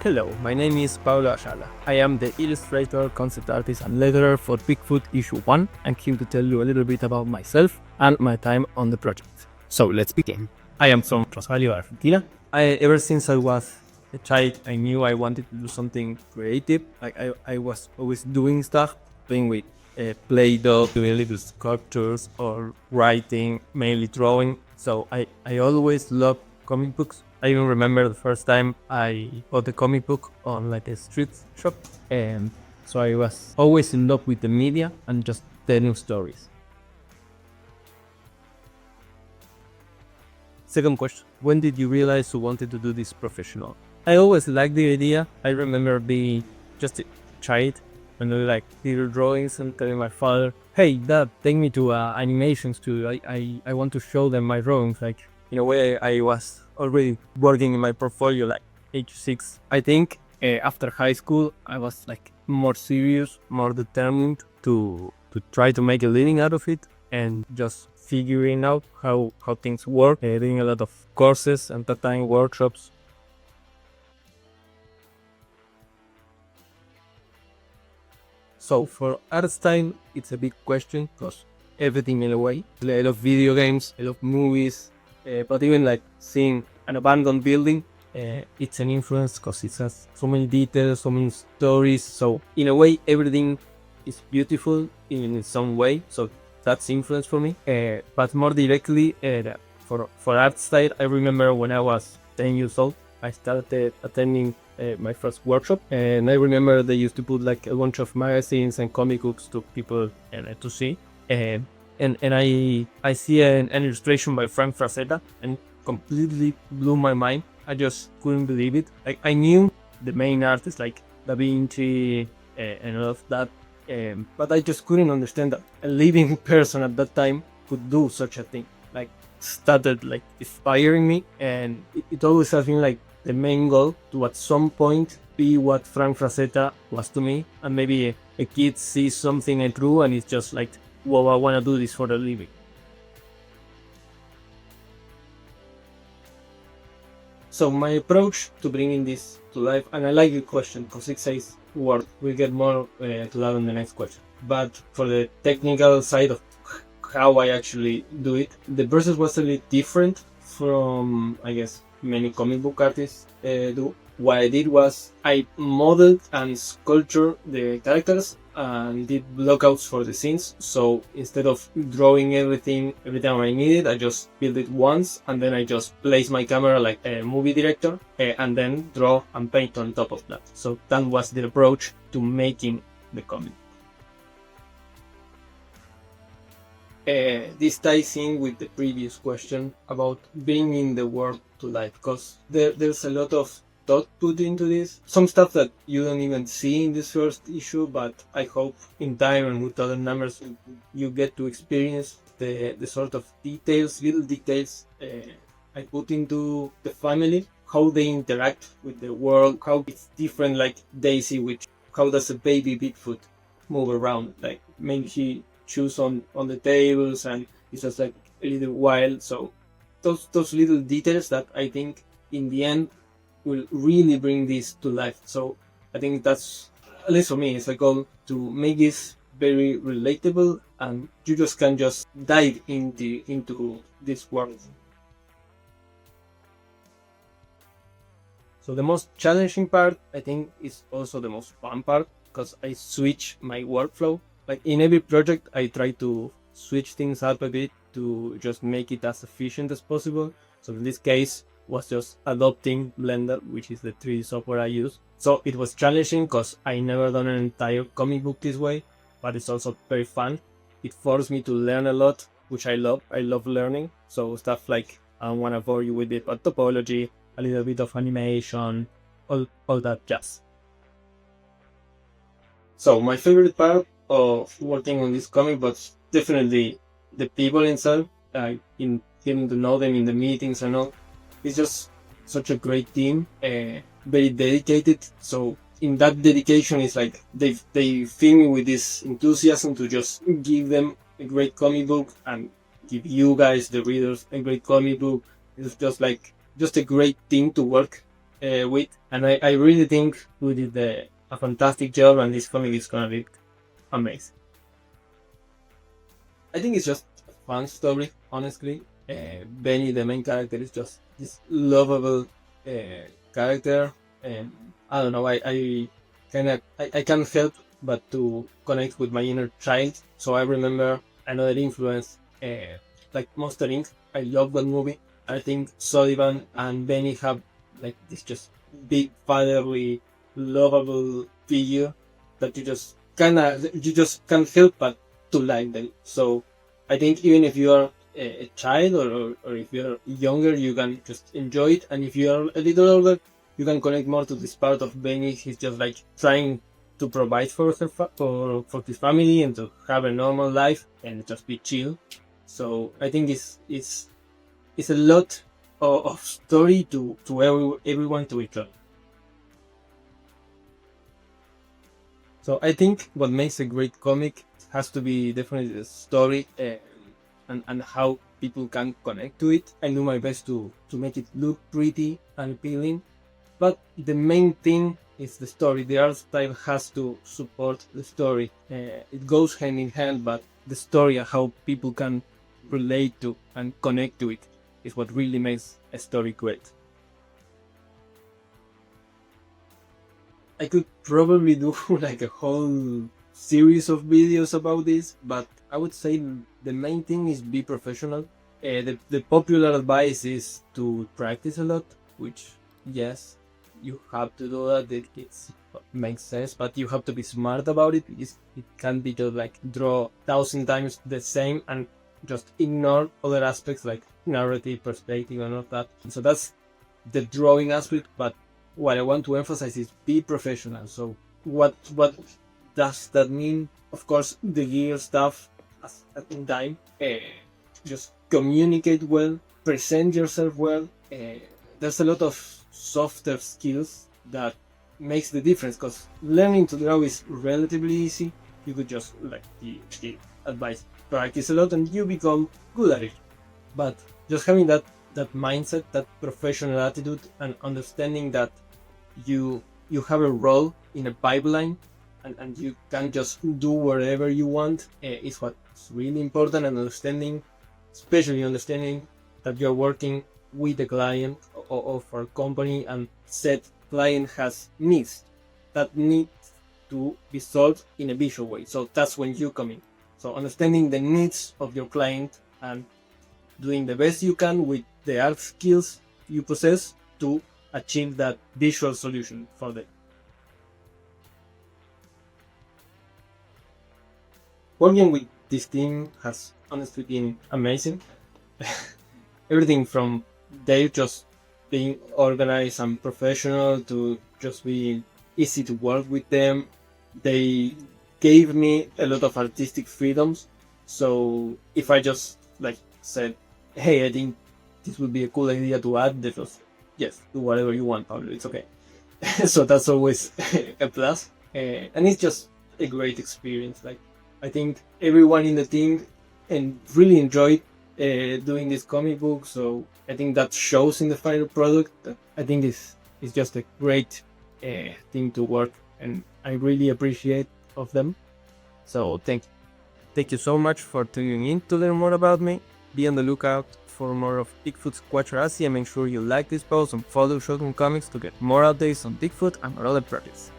Hello, my name is Pablo Ayala. I am the illustrator, concept artist, and letterer for Bigfoot Issue 1. I'm here to tell you a little bit about myself and my time on the project. So let's begin. I am from Rosario, Argentina. Ever since I was a child, I knew I wanted to do something creative. I was always doing stuff, playing with Play-Doh, doing little sculptures, or writing, mainly drawing. So I always loved comic books. I even remember the first time I bought a comic book on like a street shop, and so I was always in love with the media and just telling stories. Second question, when did you realize you wanted to do this professional? I always liked the idea. I remember being just a child and doing like little drawings and telling my father, hey dad, take me to animation studio. I want to show them my drawings. Like, in a way, I was already working in my portfolio like age 6. I think after high school, I was like more serious, more determined to try to make a living out of it and just figuring out how things work, doing a lot of courses and that time workshops. So for art style, it's a big question because everything in a way. I love video games, I love movies, but even like seeing an abandoned building, it's an influence because it has so many details, so many stories. So in a way, everything is beautiful in some way. So that's influence for me. But more directly, for art style, I remember when I was 10 years old, I started attending my first workshop, and I remember they used to put like a bunch of magazines and comic books to people to see. And I see an illustration by Frank Frazetta, and completely blew my mind. I just couldn't believe it. Like, I knew the main artists like Da Vinci and all of that, but I just couldn't understand that a living person at that time could do such a thing. Like, started like inspiring me, and it always has been like the main goal to at some point be what Frank Frazetta was to me. And maybe a kid sees something I drew and it's just like, well, I want to do this for a living. So my approach to bringing this to life, and I like your question because it says work. We'll get more to that in the next question. But for the technical side of how I actually do it, the process was a little different from, I guess, many comic book artists do. What I did was I modeled and sculptured the characters and did blockouts for the scenes. So instead of drawing everything every time I needed, I just built it once, and then I just placed my camera like a movie director and then draw and paint on top of that. So that was the approach to making the comic. This ties in with the previous question about bringing the work to life, because there's a lot of thought put into this. Some stuff that you don't even see in this first issue, but I hope in time and with other numbers you get to experience the sort of details, little details I put into the family, how they interact with the world, how it's different, like Daisy, how does a baby Bigfoot move around, like maybe she chews on the tables and it's just like a little wild. So those little details that I think in the end will really bring this to life. So I think that's, at least for me, it's a goal to make this very relatable and you just can just dive into this world. So the most challenging part, I think, is also the most fun part, because I switch my workflow. Like in every project, I try to switch things up a bit to just make it as efficient as possible. So in this case, was just adopting Blender, which is the 3D software I use. So it was challenging because I never done an entire comic book this way, but it's also very fun. It forced me to learn a lot, which I love. I love learning. So stuff like, I don't want to bore you with it, but topology, a little bit of animation, all that jazz. So my favorite part of working on this comic, but definitely the people inside, in getting to know them in the meetings and all. It's just such a great team, very dedicated. So in that dedication, it's like they fill me with this enthusiasm to just give them a great comic book and give you guys, the readers, a great comic book. It's just a great team to work with, and I really think we did a fantastic job, and this comic is gonna be amazing. I think it's just a fun story, honestly. Benny, the main character, is just this lovable character, and I don't know. I can't help but to connect with my inner child. So I remember another influence, like Monster Inc. I love that movie. I think Sullivan and Benny have like this just big fatherly, lovable figure that you just can't help but to like them. So I think even if you are a child or if you're younger, you can just enjoy it. And if you are a little older, you can connect more to this part of Benny. He's just like trying to provide for for his family and to have a normal life and just be chill. So I think it's a lot of story to everyone to enjoy. So I think what makes a great comic has to be definitely the story, and how people can connect to it. I do my best to make it look pretty and appealing, but the main thing is the story. The art style has to support the story. It goes hand in hand, but the story and how people can relate to and connect to it is what really makes a story great. I could probably do like a whole series of videos about this, but I would say the main thing is be professional. The popular advice is to practice a lot, which, yes, you have to do that. It makes sense, but you have to be smart about it. It can't be just like draw 1,000 times the same and just ignore other aspects like narrative, perspective, and all that. So that's the drawing aspect, but what I want to emphasize is be professional. So what does that mean? Of course, the gear stuff at the time. Just communicate well, present yourself well. There's a lot of softer skills that makes the difference, because learning to draw is relatively easy. You could just like the advice, practice a lot and you become good at it. But just having that mindset, that professional attitude, and understanding that you have a role in a pipeline, and you can't just do whatever you want, is what's really important. And especially understanding that you're working with a client or for a company, and said client has needs that need to be solved in a visual way. So that's when you come in. So understanding the needs of your client and doing the best you can with the art skills you possess to achieve that visual solution for them. Working with this team has honestly been amazing. Everything from they just being organized and professional to just being easy to work with them. They gave me a lot of artistic freedoms. So if I just like said, hey, I think this would be a cool idea to add, they just, yes, do whatever you want, Pablo, it's okay. So that's always a plus. And it's just a great experience. Like, I think everyone in the team and really enjoyed doing this comic book. So I think that shows in the final product. I think it's just a great thing to work, and I really appreciate of them. So thank you. Thank you so much for tuning in to learn more about me. Be on the lookout for more of Bigfoot Squatcharazzi, and make sure you like this post and follow Shogun Comics to get more updates on Bigfoot and our other projects.